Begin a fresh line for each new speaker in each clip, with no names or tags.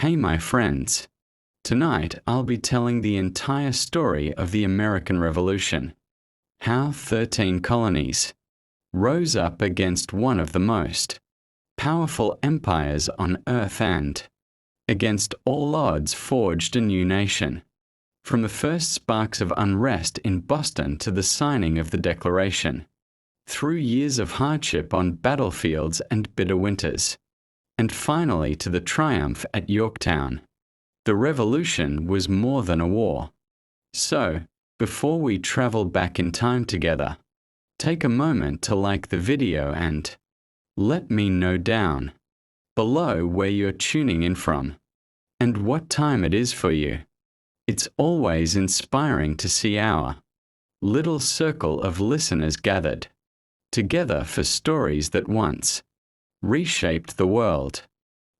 Hey my friends, tonight I'll be telling the entire story of the American Revolution, how 13 colonies rose up against one of the most powerful empires on earth and, against all odds, forged a new nation. From the first sparks of unrest in Boston to the signing of the Declaration, through years of hardship on battlefields and bitter winters, and finally to the triumph at Yorktown. The Revolution was more than a war. So, before we travel back in time together, take a moment to like the video and let me know down below where you're tuning in from and what time it is for you. It's always inspiring to see our little circle of listeners gathered together for stories that once reshaped the world.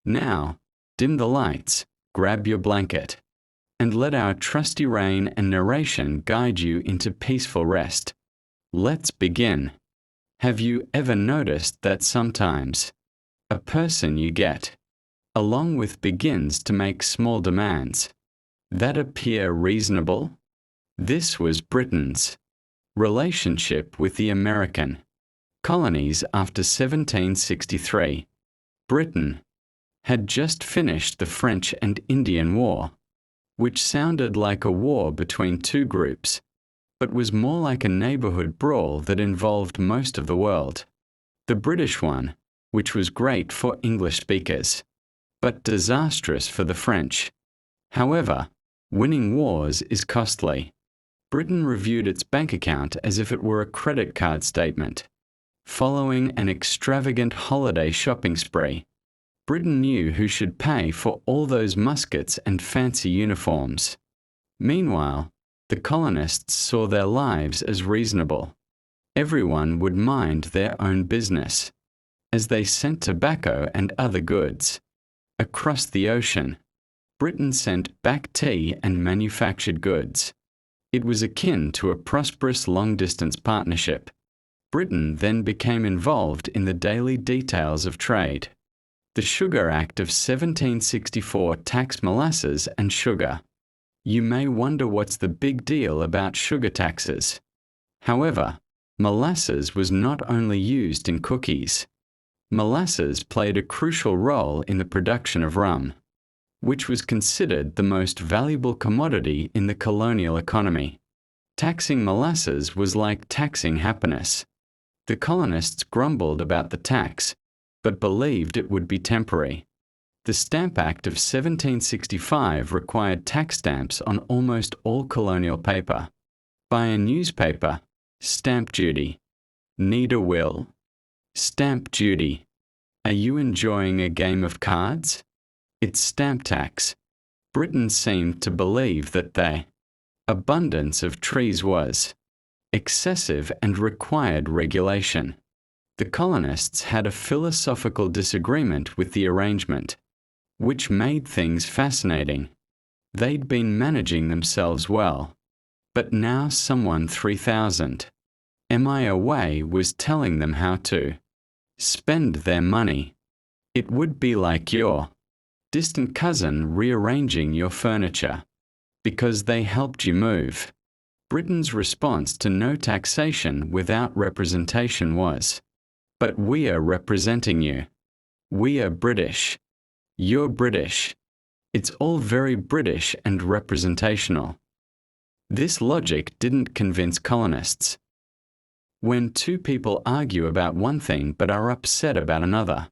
Now, dim the lights, grab your blanket, and let our trusty rain and narration guide you into peaceful rest. Let's begin. Have you ever noticed that sometimes a person you get along with begins to make small demands that appear reasonable? This was Britain's relationship with the American colonies after 1763. Britain had just finished the French and Indian War, which sounded like a war between two groups, but was more like a neighborhood brawl that involved most of the world. The British one, which was great for English speakers, but disastrous for the French. However, winning wars is costly. Britain reviewed its bank account as if it were a credit card statement. Following an extravagant holiday shopping spree, Britain knew who should pay for all those muskets and fancy uniforms. Meanwhile, the colonists saw their lives as reasonable. Everyone would mind their own business, as they sent tobacco and other goods across the ocean. Britain sent back tea and manufactured goods. It was akin to a prosperous long-distance partnership. Britain then became involved in the daily details of trade. The Sugar Act of 1764 taxed molasses and sugar. You may wonder what's the big deal about sugar taxes. However, molasses was not only used in cookies. Molasses played a crucial role in the production of rum, which was considered the most valuable commodity in the colonial economy. Taxing molasses was like taxing happiness. The colonists grumbled about the tax, but believed it would be temporary. The Stamp Act of 1765 required tax stamps on almost all colonial paper. Buy a newspaper, stamp duty. Need a will? Stamp duty. Are you enjoying a game of cards? It's stamp tax. Britain seemed to believe that the abundance of trees was excessive and required regulation. The colonists had a philosophical disagreement with the arrangement, which made things fascinating. They'd been managing themselves well, but now someone 3,000 mi away was telling them how to spend their money. It would be like your distant cousin rearranging your furniture because they helped you move. Britain's response to no taxation without representation was, "But we are representing you. We are British. You're British. It's all very British and representational." This logic didn't convince colonists. When two people argue about one thing but are upset about another,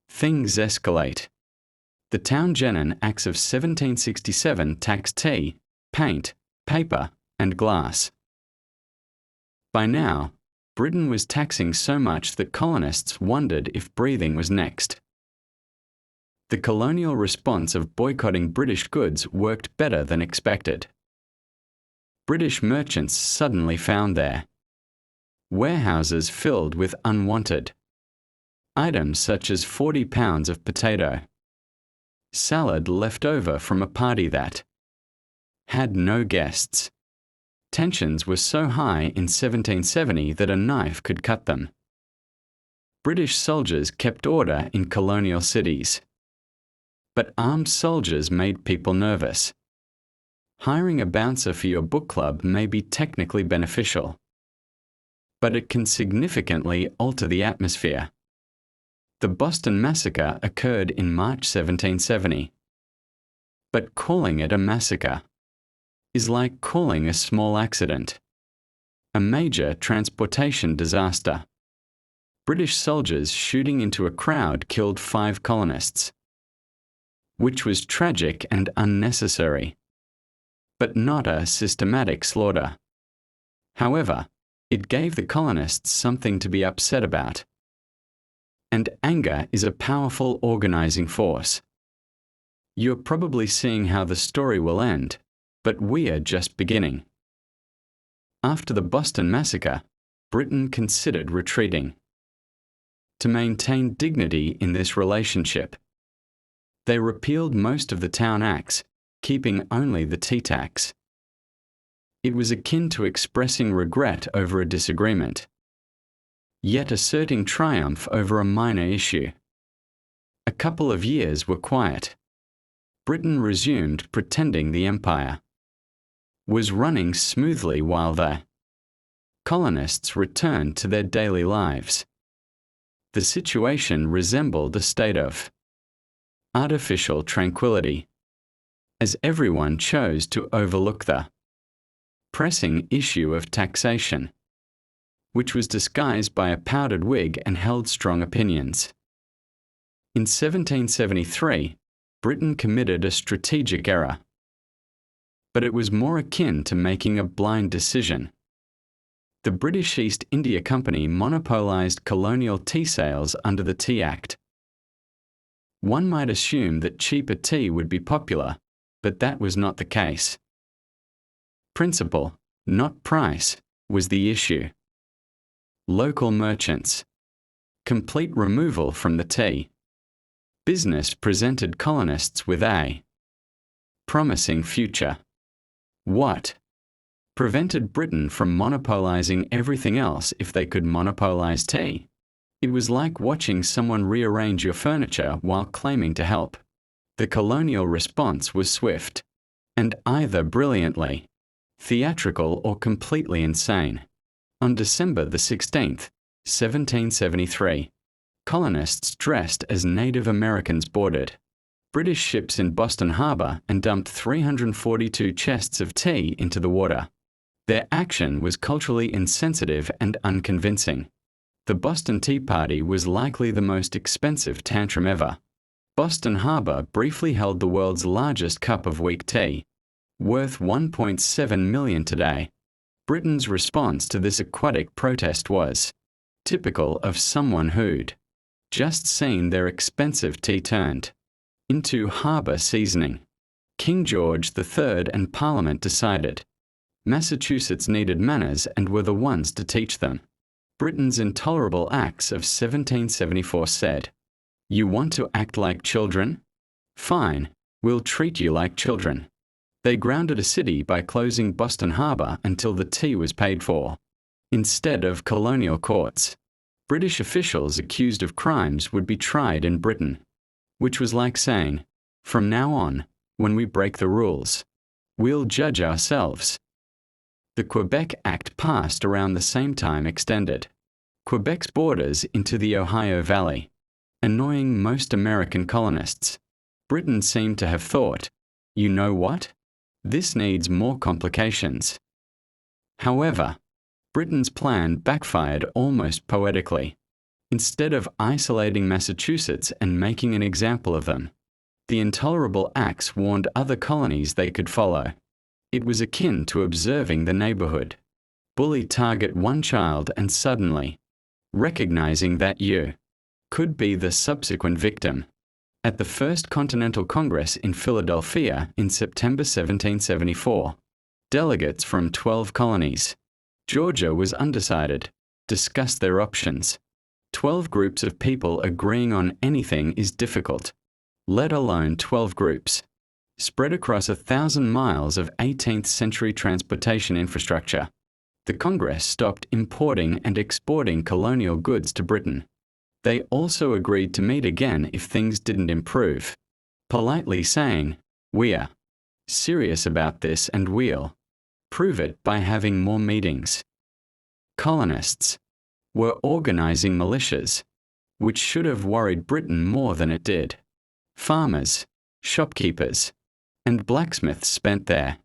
things escalate. The Townshend Acts of 1767 taxed tea, paint, paper, and glass. By now, Britain was taxing so much that colonists wondered if breathing was next. The colonial response of boycotting British goods worked better than expected. British merchants suddenly found their warehouses filled with unwanted items such as 40 pounds of potato salad left over from a party that had no guests. Tensions were so high in 1770 that a knife could cut them. British soldiers kept order in colonial cities. but armed soldiers made people nervous. Hiring a bouncer for your book club may be technically beneficial, but it can significantly alter the atmosphere. The Boston Massacre occurred in March 1770. But calling it a massacre is like calling a small accident a major transportation disaster. British soldiers shooting into a crowd killed 5 colonists, which was tragic and unnecessary, but not a systematic slaughter. However, it gave the colonists something to be upset about. And anger is a powerful organizing force. You're probably seeing how the story will end, but we are just beginning. After the Boston Massacre, Britain considered retreating. To maintain dignity in this relationship, they repealed most of the Town Acts, keeping only the tea tax. It was akin to expressing regret over a disagreement, yet asserting triumph over a minor issue. A couple of years were quiet. Britain resumed pretending the empire was running smoothly while the colonists returned to their daily lives. The situation resembled a state of artificial tranquility, as everyone chose to overlook the pressing issue of taxation, which was disguised by a powdered wig and held strong opinions. In 1773, Britain committed a strategic error, but it was more akin to making a blind decision. The British East India Company monopolized colonial tea sales under the Tea Act. One might assume that cheaper tea would be popular, but that was not the case. Principle, not price, was the issue. Local merchants. Complete removal from the tea. Business presented colonists with a promising future. What prevented Britain from monopolizing everything else if they could monopolize tea? It was like watching someone rearrange your furniture while claiming to help. The colonial response was swift, and either brilliantly theatrical or completely insane. On December the 16th, 1773, colonists dressed as Native Americans boarded British ships in Boston Harbor and dumped 342 chests of tea into the water. Their action was culturally insensitive and unconvincing. The Boston Tea Party was likely the most expensive tantrum ever. Boston Harbor briefly held the world's largest cup of weak tea, worth $1.7 million today. Britain's response to this aquatic protest was typical of someone who'd just seen their expensive tea turned into harbour seasoning. King George III and Parliament decided Massachusetts needed manners and were the ones to teach them. Britain's Intolerable Acts of 1774 said, "You want to act like children? Fine, we'll treat you like children." They grounded a city by closing Boston Harbor until the tea was paid for. Instead of colonial courts, British officials accused of crimes would be tried in Britain, which was like saying, from now on, when we break the rules, we'll judge ourselves. The Quebec Act passed around the same time extended Quebec's borders into the Ohio Valley, annoying most American colonists. Britain seemed to have thought, you know what? This needs more complications. However, Britain's plan backfired almost poetically. Instead of isolating Massachusetts and making an example of them, the Intolerable Acts warned other colonies they could follow. It was akin to observing the neighborhood. Bully target one child and suddenly recognizing that you could be the subsequent victim. At the First Continental Congress in Philadelphia in September 1774, delegates from 12 colonies, Georgia was undecided, discussed their options. 12 groups of people agreeing on anything is difficult, let alone 12 groups spread across 1,000 miles of 18th century transportation infrastructure. The Congress stopped importing and exporting colonial goods to Britain. They also agreed to meet again if things didn't improve. politely saying, "We're serious about this and we'll prove it by having more meetings." Colonists were organizing militias, which should have worried Britain more than it did. Farmers, shopkeepers, and blacksmiths spent their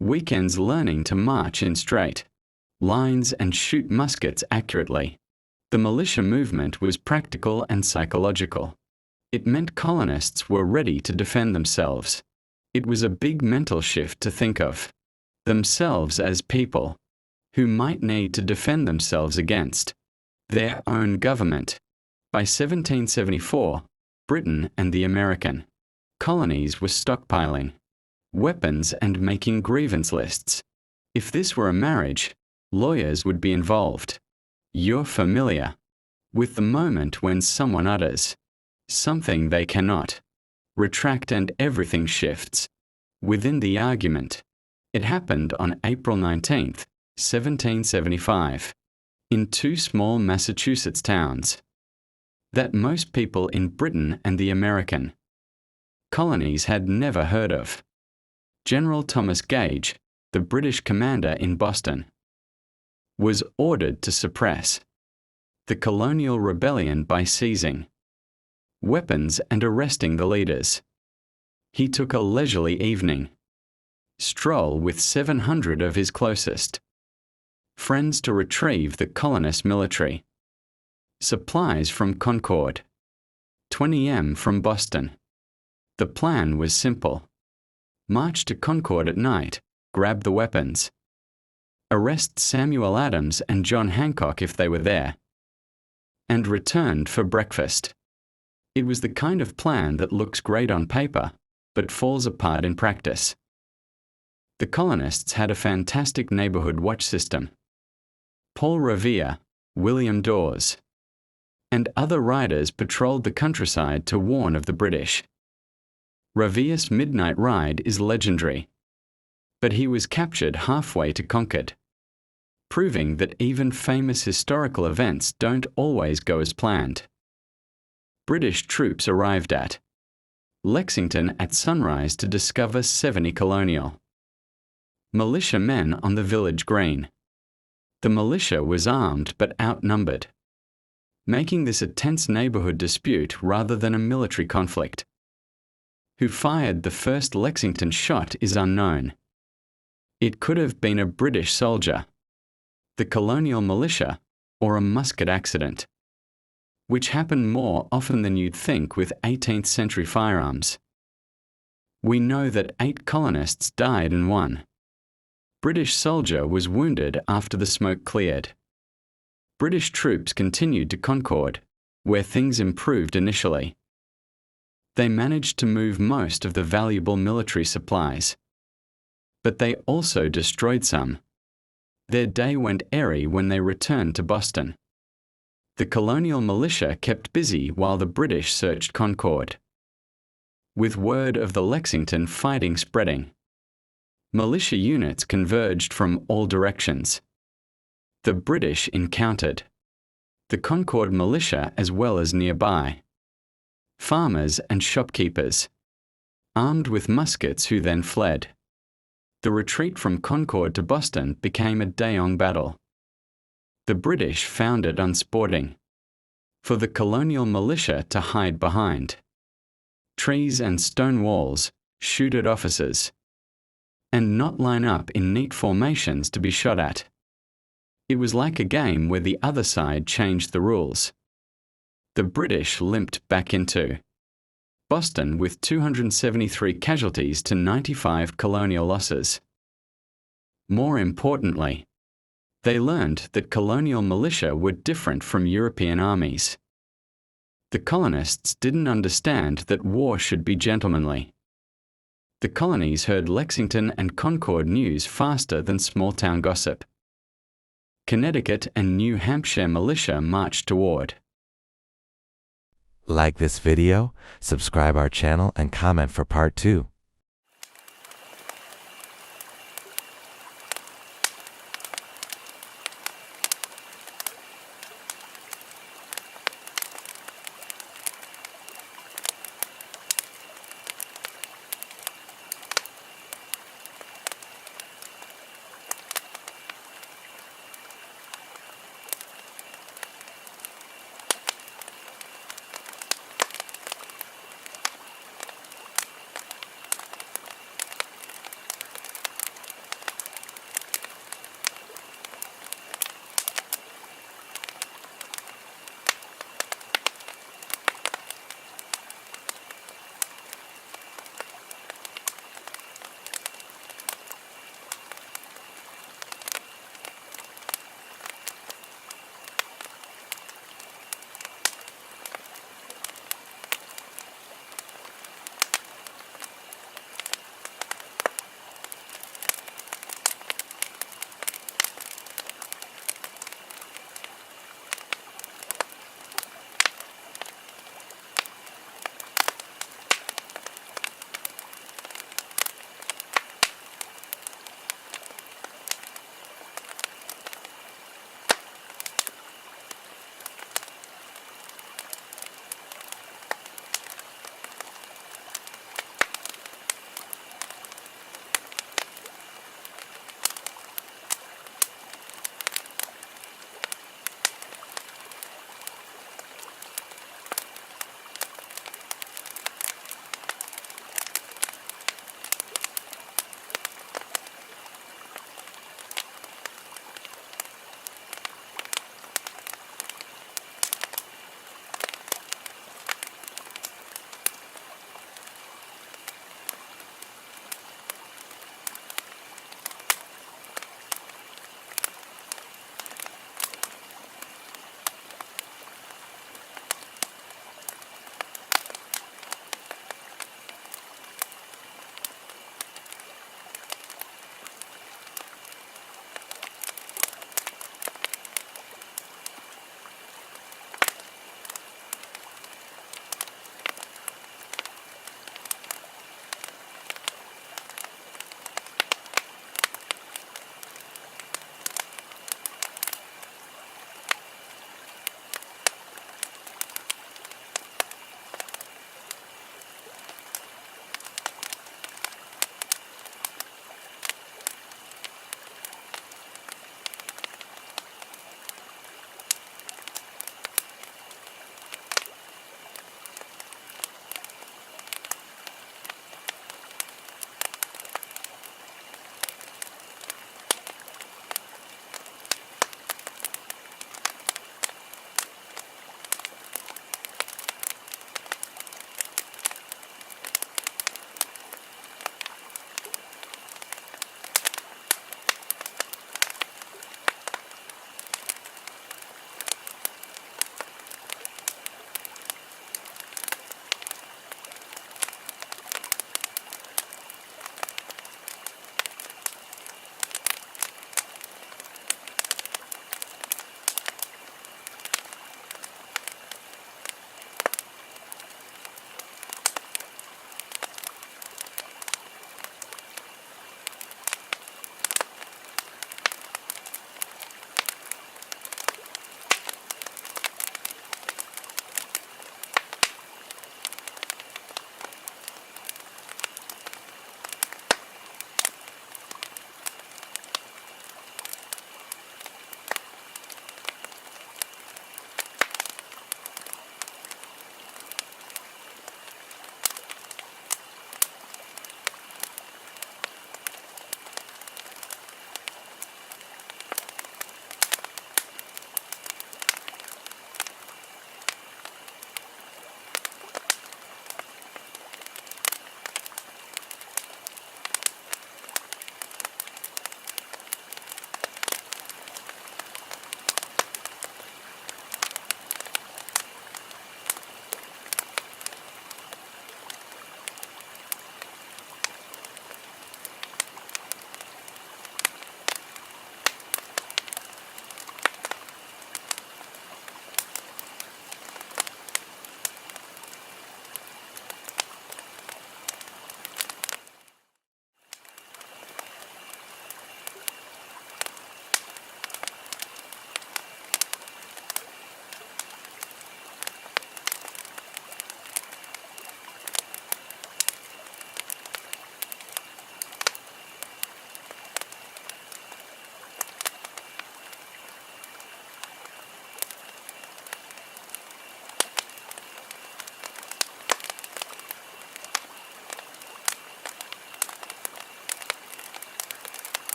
weekends learning to march in straight lines and shoot muskets accurately. The militia movement was practical and psychological. It meant colonists were ready to defend themselves. It was a big mental shift to think of themselves as people who might need to defend themselves against their own government. By 1774, Britain and the American colonies were stockpiling weapons and making grievance lists. If this were a marriage, lawyers would be involved. You're familiar with the moment when someone utters something they cannot retract and everything shifts within the argument. It happened on April 19, 1775, in two small Massachusetts towns that most people in Britain and the American colonies had never heard of. General Thomas Gage, the British commander in Boston, was ordered to suppress the colonial rebellion by seizing weapons and arresting the leaders. He took a leisurely evening stroll with 700 of his closest friends to retrieve the colonist military supplies from Concord, 20 m from Boston. The plan was simple. March to Concord at night, grab the weapons, arrest Samuel Adams and John Hancock if they were there, and returned for breakfast. It was the kind of plan that looks great on paper, but falls apart in practice. The colonists had a fantastic neighborhood watch system. Paul Revere, William Dawes, and other riders patrolled the countryside to warn of the British. Revere's midnight ride is legendary, but he was captured halfway to Concord, proving that even famous historical events don't always go as planned. British troops arrived at Lexington at sunrise to discover 70 colonial militia men on the village green. The militia was armed but outnumbered, making this a tense neighborhood dispute rather than a military conflict. Who fired the first Lexington shot is unknown. It could have been a British soldier, the colonial militia, or a musket accident, which happened more often than you'd think with 18th century firearms. We know that 8 colonists died and 1 British soldier was wounded after the smoke cleared. British troops continued to Concord, where things improved initially. They managed to move most of the valuable military supplies, but they also destroyed some. Their day went airy when they returned to Boston. The colonial militia kept busy while the British searched Concord. With word of the Lexington fighting spreading, militia units converged from all directions. The British encountered the Concord militia as well as nearby farmers and shopkeepers, armed with muskets, who then fled. The retreat from Concord to Boston became a day-long battle. The British found it unsporting for the colonial militia to hide behind trees and stone walls, shoot at officers, and not line up in neat formations to be shot at. It was like a game where the other side changed the rules. The British limped back into Boston with 273 casualties to 95 colonial losses. More importantly, they learned that colonial militia were different from European armies. The colonists didn't understand that war should be gentlemanly. The colonies heard Lexington and Concord news faster than small-town gossip. Connecticut and New Hampshire militia marched toward.
Like this video, subscribe our channel and comment for part 2.